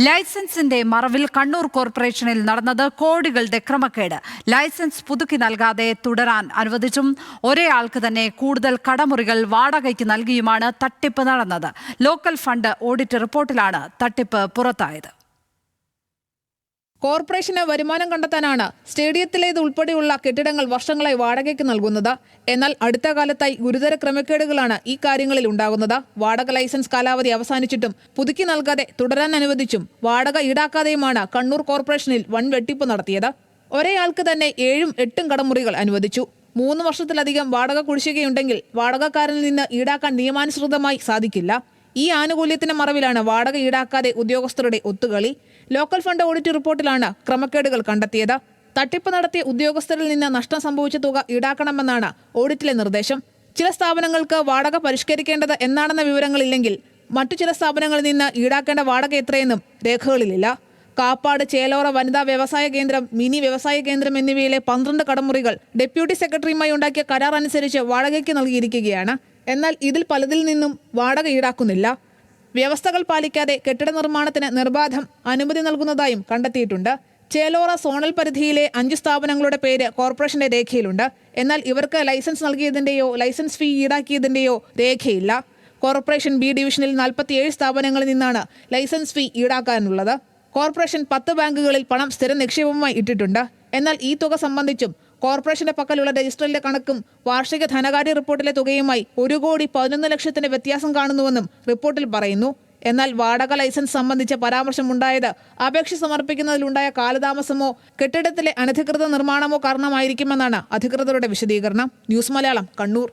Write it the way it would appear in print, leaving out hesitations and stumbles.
ലൈസൻസിന്റെ മറവിൽ കണ്ണൂർ കോർപ്പറേഷനിൽ നടന്നത് കോടികളുടെ ക്രമക്കേട്. ലൈസൻസ് പുതുക്കി നൽകാതെ തുടരാൻ അനുവദിച്ചും ഒരേ ആൾക്ക് തന്നെ കൂടുതൽ കടമുറികൾ വാടകയ്ക്ക് നൽകിയുമാണ് തട്ടിപ്പ് നടന്നത്. ലോക്കൽ ഫണ്ട് ഓഡിറ്റ് റിപ്പോർട്ടിലാണ് തട്ടിപ്പ് പുറത്തായത്. കോർപ്പറേഷന് വരുമാനം കണ്ടെത്താനാണ് സ്റ്റേഡിയത്തിലേത് ഉൾപ്പെടെയുള്ള കെട്ടിടങ്ങൾ വർഷങ്ങളായി വാടകയ്ക്ക് നൽകുന്നത്. എന്നാൽ അടുത്ത കാലത്തായി ഗുരുതര ക്രമക്കേടുകളാണ് ഈ കാര്യങ്ങളിൽ ഉണ്ടാകുന്നത്. വാടക ലൈസൻസ് കാലാവധി അവസാനിച്ചിട്ടും പുതുക്കി നൽകാതെ തുടരാൻ അനുവദിച്ചും വാടക ഈടാക്കാതെയുമാണ് കണ്ണൂർ കോർപ്പറേഷനിൽ വൻ വെട്ടിപ്പ് നടത്തിയത്. ഒരേ ആൾക്ക് തന്നെ 7-8 കടമുറികൾ അനുവദിച്ചു. 3 വർഷത്തിലധികം വാടക കുടിശ്ശികയുണ്ടെങ്കിൽ വാടകക്കാരനിൽ നിന്ന് ഈടാക്കാൻ നിയമാനുസൃതമായി സാധിക്കില്ല. ഈ ആനുകൂല്യത്തിന്റെ മറവിലാണ് വാടക ഈടാക്കാതെ ഉദ്യോഗസ്ഥരുടെ ഒത്തുകളി. ലോക്കൽ ഫണ്ട് ഓഡിറ്റ് റിപ്പോർട്ടിലാണ് ക്രമക്കേടുകൾ കണ്ടെത്തിയത്. തട്ടിപ്പ് നടത്തിയ ഉദ്യോഗസ്ഥരിൽ നിന്ന് നഷ്ടം സംഭവിച്ച തുക ഈടാക്കണമെന്നാണ് ഓഡിറ്റിലെ നിർദ്ദേശം. ചില സ്ഥാപനങ്ങൾക്ക് വാടക പരിഷ്കരിക്കേണ്ടത് എന്നാണെന്ന വിവരങ്ങളില്ലെങ്കിൽ മറ്റു ചില സ്ഥാപനങ്ങളിൽ നിന്ന് ഈടാക്കേണ്ട വാടക എത്രയെന്നും രേഖകളിലില്ല. കാപ്പാട്, ചേലോറ വനിതാ വ്യവസായ കേന്ദ്രം, മിനി വ്യവസായ കേന്ദ്രം എന്നിവയിലെ 12 കടമുറികൾ ഡെപ്യൂട്ടി സെക്രട്ടറിയുമായി ഉണ്ടാക്കിയ കരാർ അനുസരിച്ച് വാടകയ്ക്ക് നൽകിയിരിക്കുകയാണ്. എന്നാൽ ഇതിൽ പലതിൽ നിന്നും വാടക ഈടാക്കുന്നില്ല. വ്യവസ്ഥകൾ പാലിക്കാതെ കെട്ടിട നിർമ്മാണത്തിന് നിർബാധം അനുമതി നൽകുന്നതായും കണ്ടെത്തിയിട്ടുണ്ട്. ചേലോറ സോണൽ പരിധിയിലെ 5 സ്ഥാപനങ്ങളുടെ പേര് കോർപ്പറേഷന്റെ രേഖയിലുണ്ട്. എന്നാൽ ഇവർക്ക് ലൈസൻസ് നൽകിയതിന്റെയോ ലൈസൻസ് ഫീ ഈടാക്കിയതിന്റെയോ രേഖയില്ല. കോർപ്പറേഷൻ ബി ഡിവിഷനിൽ 47 സ്ഥാപനങ്ങളിൽ നിന്നാണ് ലൈസൻസ് ഫീ ഈടാക്കാനുള്ളത്. കോർപ്പറേഷൻ 10 ബാങ്കുകളിൽ പണം സ്ഥിര നിക്ഷേപവുമായി ഇട്ടിട്ടുണ്ട്. എന്നാൽ ഈ തുക സംബന്ധിച്ചും കോർപ്പറേഷന്റെ പക്കലുള്ള രജിസ്റ്ററിലെ കണക്കും വാർഷിക ധനകാര്യ റിപ്പോർട്ടിലെ തുകയുമായി 1,11,00,000 വ്യത്യാസം കാണുന്നുവെന്നും റിപ്പോർട്ടിൽ പറയുന്നു. എന്നാൽ വാടക ലൈസൻസ് സംബന്ധിച്ച പരാമർശമുണ്ടായത് അപേക്ഷ സമർപ്പിക്കുന്നതിലുണ്ടായ കാലതാമസമോ കെട്ടിടത്തിലെ അനധികൃത നിർമ്മാണമോ കാരണമായിരിക്കുമെന്നാണ് അധികൃതരുടെ വിശദീകരണം. ന്യൂസ് മലയാളം, കണ്ണൂർ.